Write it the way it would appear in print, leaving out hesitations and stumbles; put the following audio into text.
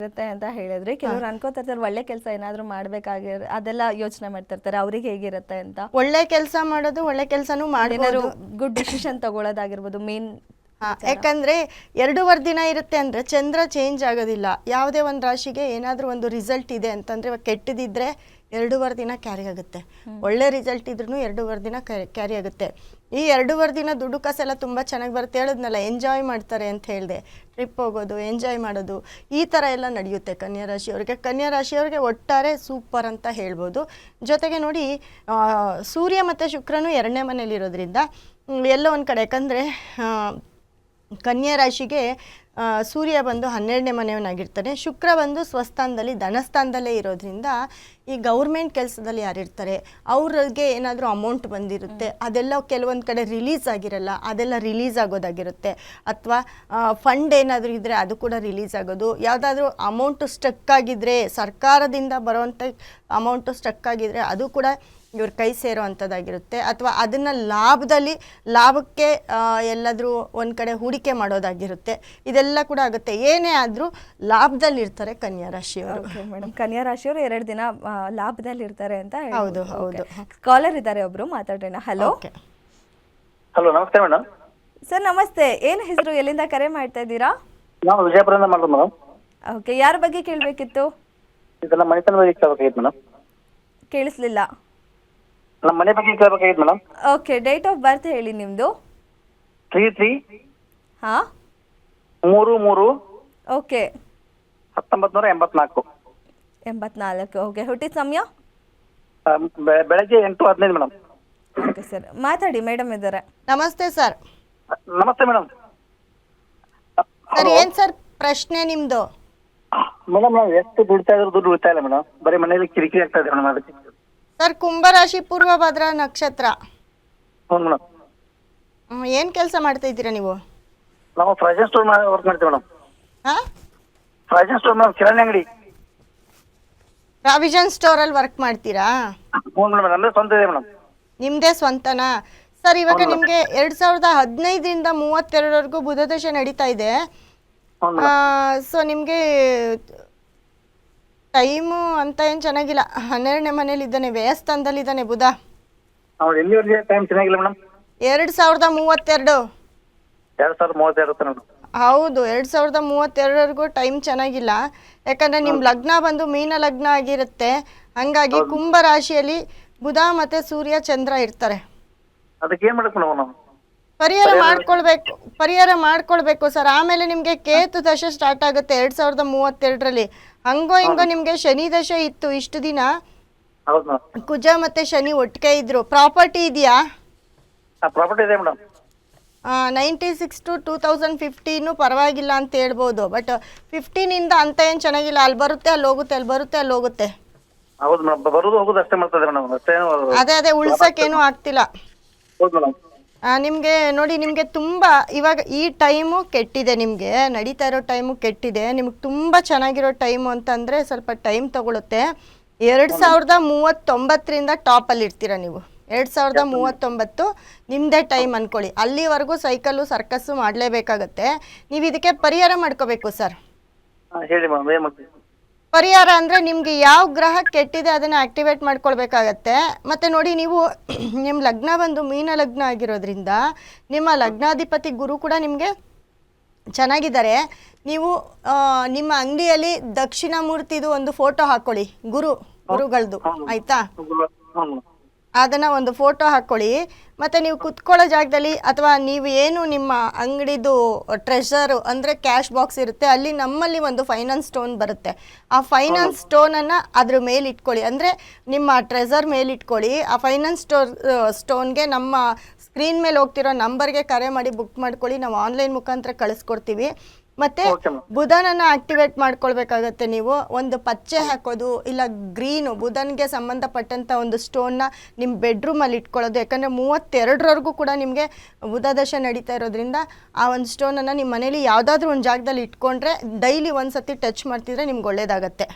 ಇರುತ್ತೆ ಅಂತ ಹೇಳಿದ್ರಿ. ಕೆಲವರು ಅನ್ಕೋತಿರ್ತಾರೆ ಒಳ್ಳೆ ಕೆಲಸ ಏನಾದರೂ ಮಾಡಬೇಕಾಗಿರ ಅದೆಲ್ಲ ಯೋಚನೆ ಮಾಡ್ತಿರ್ತಾರೆ. ಅವ್ರಿಗೆ ಹೇಗಿರುತ್ತೆ ಅಂತ. ಒಳ್ಳೆ ಕೆಲಸ ಮಾಡೋದು ಒಳ್ಳೆ ಕೆಲಸನೂ ಏನಾದ್ರು ಮಾಡಬಹುದು. ಗುಡ್ ಡಿಸಿಷನ್ ತಗೊಳ್ಳೋದಾಗಿರ್ಬೋದು ಮೇನ್. ಯಾಕಂದ್ರೆ 2.5 ದಿನ ಇರುತ್ತೆ ಅಂದ್ರೆ ಚಂದ್ರ ಚೇಂಜ್ ಆಗೋದಿಲ್ಲ. ಯಾವುದೇ ಒಂದು ರಾಶಿಗೆ ಏನಾದರೂ ಒಂದು ರಿಸಲ್ಟ್ ಇದೆ ಅಂತಂದ್ರೆ ಕೆಟ್ಟದಿದ್ರೆ 2.5 ದಿನ ಕ್ಯಾರಿ ಆಗುತ್ತೆ. ಒಳ್ಳೆ ರಿಸಲ್ಟ್ ಇದ್ರೂ 2.5 ದಿನ ಕ್ಯಾರಿ ಆಗುತ್ತೆ. ಈ 2.5 ದಿನ ದುಡ್ಡು ಕಾಸೆಲ್ಲ ತುಂಬ ಚೆನ್ನಾಗಿ ಬರುತ್ತೆ. ಹೇಳಿದ್ನಲ್ಲ, ಎಂಜಾಯ್ ಮಾಡ್ತಾರೆ ಅಂತ ಹೇಳಿದೆ. ಟ್ರಿಪ್ ಹೋಗೋದು, ಎಂಜಾಯ್ ಮಾಡೋದು, ಈ ಥರ ಎಲ್ಲ ನಡೆಯುತ್ತೆ ಕನ್ಯಾ ರಾಶಿಯವ್ರಿಗೆ. ಕನ್ಯಾ ರಾಶಿಯವ್ರಿಗೆ ಒಟ್ಟಾರೆ ಸೂಪರ್ ಅಂತ ಹೇಳ್ಬೋದು. ಜೊತೆಗೆ ನೋಡಿ, ಸೂರ್ಯ ಮತ್ತು ಶುಕ್ರನು 2ನೇ ಮನೇಲಿರೋದ್ರಿಂದ ಎಲ್ಲೋ ಒಂದು ಕಡೆ, ಯಾಕಂದರೆ ಕನ್ಯಾ ರಾಶಿಗೆ ಸೂರ್ಯ ಬಂದು 12ನೇ ಮನೆಯವನಾಗಿರ್ತಾನೆ. ಶುಕ್ರ ಬಂದು ಸ್ವಸ್ಥಾನದಲ್ಲಿ ಧನಸ್ಥಾನದಲ್ಲೇ ಇರೋದ್ರಿಂದ ಈ ಗೌರ್ಮೆಂಟ್ ಕೆಲಸದಲ್ಲಿ ಯಾರಿರ್ತಾರೆ ಅವ್ರಿಗೆ ಏನಾದರೂ ಅಮೌಂಟ್ ಬಂದಿರುತ್ತೆ, ಅದೆಲ್ಲ ಕೆಲವೊಂದು ಕಡೆ ರಿಲೀಸ್ ಆಗಿರಲ್ಲ, ಅದೆಲ್ಲ ರಿಲೀಸ್ ಆಗೋದಾಗಿರುತ್ತೆ. ಅಥವಾ ಫಂಡ್ ಏನಾದರೂ ಇದ್ದರೆ ಅದು ಕೂಡ ರಿಲೀಸ್ ಆಗೋದು. ಯಾವುದಾದ್ರೂ ಅಮೌಂಟು ಸ್ಟಕ್ ಆಗಿದ್ದರೆ, ಸರ್ಕಾರದಿಂದ ಬರೋವಂಥ ಅಮೌಂಟು ಸ್ಟಕ್ ಆಗಿದ್ದರೆ ಅದು ಕೂಡ ಇವ್ರ ಕೈ ಸೇರೋ ಅಂಥದ್ದಾಗಿರುತ್ತೆ. ಅಥವಾ ಅದನ್ನು ಲಾಭಕ್ಕೆ ಎಲ್ಲಾದರೂ ಒಂದು ಕಡೆ ಹೂಡಿಕೆ ಮಾಡೋದಾಗಿರುತ್ತೆ. ಇದೆಲ್ಲ ಕೂಡ ಆಗುತ್ತೆ. ಏನೇ ಆದರೂ ಲಾಭದಲ್ಲಿರ್ತಾರೆ ಕನ್ಯಾ ರಾಶಿಯವರು. ಮೇಡಮ್, ಕನ್ಯಾ ರಾಶಿಯವರು 2 ದಿನ ಲಾಭದಲ್ಲಿ ಇರ್ತಾರೆ ಅಂತ. ಹೌದು ಹೌದು. ಕಾಲರ್ ಇದ್ದಾರೆ ಒಬ್ರು, ಮಾತಾಡೋಣ. ಹಲೋ. ಹಲೋ, ನಮಸ್ತೆ ಮೇಡಮ್. ಸರ್ ನಮಸ್ತೆ. ಏನು ಹೆಸರು, ಎಲ್ಲಿಂದ ಕರೆ ಮಾಡ್ತಾ ಇದ್ದೀರಾ? ನಾವು ವಿಜಯಪುರದಿಂದ ಮಾಡೋದು ಮೇಡಮ್. ಓಕೆ, ಯಾರ ಬಗ್ಗೆ ಕೇಳಬೇಕಿತ್ತು? ಇದೆಲ್ಲ ಮನೆತನ ಬಗ್ಗೆ ಕೇಳಬೇಕಾಗಿತ್ತು ಮೇಡಮ್. ಕೇಳಿಸ್ಲಿಲ್ಲ. ನಮ್ಮ ಮನೆ ಬಗ್ಗೆ ಕೇಳಬೇಕಾಗಿತ್ತು ಮೇಡಮ್. ಓಕೆ, ಡೇಟ್ ಆಫ್ ಬರ್ತ್ ಹೇಳಿ ನಿಮ್ಮದು. 3/3 ಹಾಂ, 3/3 ಓಕೆ. 1984. 84. ಓಕೆ, ಹುಟ್ಟಿದ ಸಮಯ? ಬೆಳಗ್ಗೆ 8:15 ಮೇಡಮ್. ಓಕೆ ಸರ್, ಮಾತಾಡಿ. ಮೇಡಮ್ ಇದ್ದಾರೆ. ನಮಸ್ತೆ ಸರ್. ನಮಸ್ತೆ ಮೇಡಮ್. ಸರ್, ಏನು ಸರ್ ಪ್ರಶ್ನೆ ನಿಮ್ಮದು? ಮೇಡಮ್, ನಾವು ಎಷ್ಟು ದುಡ್ತಾ ಇದ್ರು ದುಡ್ಡು ಉಳಿತಾ ಇಲ್ಲ ಮೇಡಮ್. ಬರೀ ಮನೆಯಲ್ಲಿ ಕಿರಿಕಿರಿ ಆಗ್ತಾ ಇದೆ ಮೇಡಮ್. ಅದಕ್ಕೆ ಸರ್, ಕುಂಭರಾಶಿ ಪೂರ್ವಭದ್ರಾ ನಕ್ಷತ್ರ. ಹ್ಞೂ ಮೇಡಮ್. ಏನು ಕೆಲಸ ಮಾಡ್ತಾ ಇದ್ದೀರಾ ನೀವು? ನಾವು ಫ್ರಾಜನ್ ಸ್ಟೋರ್ ವರ್ಕ್ ಮಾಡ್ತೀವಿ ಮೇಡಮ್. ಹಾಂ, ಫ್ರಾಜನ್ ಸ್ಟೋರ್ ಮೇಡಮ್, ಕಿರಾಣಿ ಅಂಗಡಿ. ಪ್ರಾವಿಷನ್ ಸ್ಟೋರಲ್ಲಿ ವರ್ಕ್ ಮಾಡ್ತೀರಾ? ಹ್ಞೂ ಮೇಡಮ್, ನಮ್ಮದೇ ಸ್ವಂತ ಇದೆ ಮೇಡಮ್. ನಿಮ್ಮದೇ ಸ್ವಂತನಾ? ಸರ್, ಇವಾಗ ನಿಮಗೆ 2015ರಿಂದ 32ವರೆಗೂ ಬುಧ ದಶೆ ನಡೀತಾ ಇದೆ. ಹ್ಞೂ ಮೇಡಮ್. ಸೊ ನಿಮಗೆ ಟೈಮು ಅಂತ ಏನು ಚೆನ್ನಾಗಿಲ್ಲ. 12ನೇ ಮನೇಲಿದ್ದಾನೆ, ವ್ಯಯಸ್ಥಾನದಲ್ಲಿದ್ದಾನೆ ಬುಧ. ನಾವು ಎಲ್ಲಿವರೆಗೆ ಟೈಮ್ ಚೆನ್ನಾಗಿಲ್ಲ ಮೇಡಮ್? 2032. 2032 ಇರುತ್ತೆ ಮೇಡಮ್. ಹೌದು, 2032ವರೆಗೂ ಟೈಮ್ ಚೆನ್ನಾಗಿಲ್ಲ. ಯಾಕಂದರೆ ನಿಮ್ಮ ಲಗ್ನ ಬಂದು ಮೀನ ಲಗ್ನ ಆಗಿರುತ್ತೆ. ಹಾಗಾಗಿ ಕುಂಭ ರಾಶಿಯಲ್ಲಿ ಬುಧ ಮತ್ತು ಸೂರ್ಯ ಚಂದ್ರ ಇರ್ತಾರೆ. ಅದಕ್ಕೆ ಏನು ಮಾಡಬೇಕು ನಾವು? ಪರಿಹಾರ ಮಾಡ್ಕೊಳ್ಬೇಕು ಸರ್. ಆಮೇಲೆ ನಿಮಗೆ ಕೇತು ದಶೆ ಸ್ಟಾರ್ಟ್ ಆಗುತ್ತೆ 2032ರಲ್ಲಿ. ಹಂಗೋ ಹಿಂಗೋ ನಿಮಗೆ ಶನಿ ದಶೆ ಇತ್ತು ಇಷ್ಟು ದಿನ. ಹೌದು ಮೇಡಮ್. ಕುಜ ಮತ್ತು ಶನಿ ಒಟ್ಟಿಗೆ ಇದ್ರು. ಪ್ರಾಪರ್ಟಿ ಇದೆಯಾ? ಪ್ರಾಪರ್ಟಿ ಇದೆ ಮೇಡಮ್. 96 to 2015 ಪರವಾಗಿಲ್ಲ ಅಂತ ಹೇಳ್ಬೋದು. ಬಟ್ 15ಇಂದ ಅಂತ ಏನು ಚೆನ್ನಾಗಿಲ್ಲ. ಅಲ್ಲಿ ಬರುತ್ತೆ, ಅಲ್ಲಿ ಹೋಗುತ್ತೆ, ಅಲ್ಲಿ ಬರುತ್ತೆ, ಅಲ್ಲಿ ಹೋಗುತ್ತೆ. ಹೌದು ಮೇಡಮ್, ಬರೋದು ಹೋಗೋದು ಅಷ್ಟೇ ಮಾಡ್ತದೆ ಮೇಡಮ್. ಅದೇ ಉಳ್ಸೋಕ್ಕೇನು ಆಗ್ತಿಲ್ಲ. ಹೌದು ಮೇಡಮ್. ನಿಮಗೆ ನೋಡಿ, ನಿಮಗೆ ತುಂಬ ಇವಾಗ ಈ ಟೈಮು ಕೆಟ್ಟಿದೆ. ನಿಮಗೆ ನಡೀತಾ ಇರೋ ಟೈಮು ಕೆಟ್ಟಿದೆ. ನಿಮ್ಗೆ ತುಂಬ ಚೆನ್ನಾಗಿರೋ ಟೈಮು ಅಂತಂದರೆ ಸ್ವಲ್ಪ ಟೈಮ್ ತಗೊಳುತ್ತೆ. 2039ರಿಂದ ಟಾಪಲ್ಲಿ ಇರ್ತೀರ ನೀವು. 2039 ನಿಮ್ಮದೇ ಟೈಮ್ ಅಂದ್ಕೊಳ್ಳಿ. ಅಲ್ಲಿವರೆಗೂ ಸೈಕಲ್ಲು ಸರ್ಕಸ್ಸು ಮಾಡಲೇಬೇಕಾಗತ್ತೆ. ನೀವು ಇದಕ್ಕೆ ಪರಿಹಾರ ಮಾಡ್ಕೋಬೇಕು ಸರ್. ಹೇಳಿ ಮೇಡಮ್, ಏನು ಮಾಡ್ತೀವಿ? ಪರಿಹಾರ ಅಂದರೆ ನಿಮಗೆ ಯಾವ ಗ್ರಹ ಕೆಟ್ಟಿದೆ ಅದನ್ನು ಆ್ಯಕ್ಟಿವೇಟ್ ಮಾಡ್ಕೊಳ್ಬೇಕಾಗತ್ತೆ. ಮತ್ತು ನೋಡಿ, ನೀವು ನಿಮ್ಮ ಲಗ್ನ ಬಂದು ಮೀನ ಲಗ್ನ ಆಗಿರೋದ್ರಿಂದ ನಿಮ್ಮ ಲಗ್ನಾಧಿಪತಿ ಗುರು ಕೂಡ ನಿಮಗೆ ಚೆನ್ನಾಗಿದ್ದಾರೆ. ನೀವು ನಿಮ್ಮ ಅಂಗಡಿಯಲ್ಲಿ ದಕ್ಷಿಣಾಮೂರ್ತಿದು ಒಂದು ಫೋಟೋ ಹಾಕ್ಕೊಳ್ಳಿ, ಗುರುಗಳದ್ದು, ಆಯಿತಾ? ಅದನ್ನು ಒಂದು ಫೋಟೋ ಹಾಕ್ಕೊಳ್ಳಿ. ಮತ್ತು ನೀವು ಕುತ್ಕೊಳ್ಳೋ ಜಾಗದಲ್ಲಿ ಅಥವಾ ನೀವು ಏನು ನಿಮ್ಮ ಅಂಗಡಿದು ಟ್ರೆಷರು ಅಂದರೆ ಕ್ಯಾಶ್ ಬಾಕ್ಸ್ ಇರುತ್ತೆ, ಅಲ್ಲಿ ನಮ್ಮಲ್ಲಿ ಒಂದು ಫೈನಾನ್ಸ್ ಸ್ಟೋನ್ ಬರುತ್ತೆ. ಆ ಫೈನಾನ್ಸ್ ಸ್ಟೋನನ್ನು ಅದ್ರ ಮೇಲೆ ಇಟ್ಕೊಳ್ಳಿ. ಅಂದರೆ ನಿಮ್ಮ ಟ್ರೆಷರ್ ಮೇಲೆ ಇಟ್ಕೊಳ್ಳಿ. ಆ ಫೈನಾನ್ಸ್ ಸ್ಟೋನ್ಗೆ ನಮ್ಮ ಸ್ಕ್ರೀನ್ ಮೇಲೆ ಹೋಗ್ತಿರೋ ನಂಬರ್ಗೆ ಕರೆ ಮಾಡಿ ಬುಕ್ ಮಾಡ್ಕೊಳ್ಳಿ. ನಾವು ಆನ್ಲೈನ್ ಮುಖಾಂತರ ಕಳಿಸ್ಕೊಡ್ತೀವಿ. ಮತ್ತು ಬುಧನನ್ನು ಆಕ್ಟಿವೇಟ್ ಮಾಡ್ಕೊಳ್ಬೇಕಾಗತ್ತೆ. ನೀವು ಒಂದು ಪಚ್ಚೆ ಹಾಕೋದು, ಇಲ್ಲ ಗ್ರೀನು, ಬುಧನ್ಗೆ ಸಂಬಂಧಪಟ್ಟಂಥ ಒಂದು ಸ್ಟೋನ್ನ ನಿಮ್ಮ ಬೆಡ್ರೂಮಲ್ಲಿ ಇಟ್ಕೊಳ್ಳೋದು. ಯಾಕಂದರೆ 32ವರೆಗೂ ಕೂಡ ನಿಮಗೆ ಬುಧ ದಶೆ ನಡೀತಾ ಇರೋದ್ರಿಂದ ಆ ಒಂದು ಸ್ಟೋನನ್ನು ನಿಮ್ಮ ಮನೇಲಿ ಯಾವುದಾದ್ರೂ ಒಂದು ಜಾಗದಲ್ಲಿ ಇಟ್ಕೊಂಡ್ರೆ ಡೈಲಿ ಒಂದು ಸತಿ ಟಚ್ ಮಾಡ್ತಿದ್ರೆ ನಿಮ್ಗೆ ಒಳ್ಳೇದಾಗತ್ತೆ.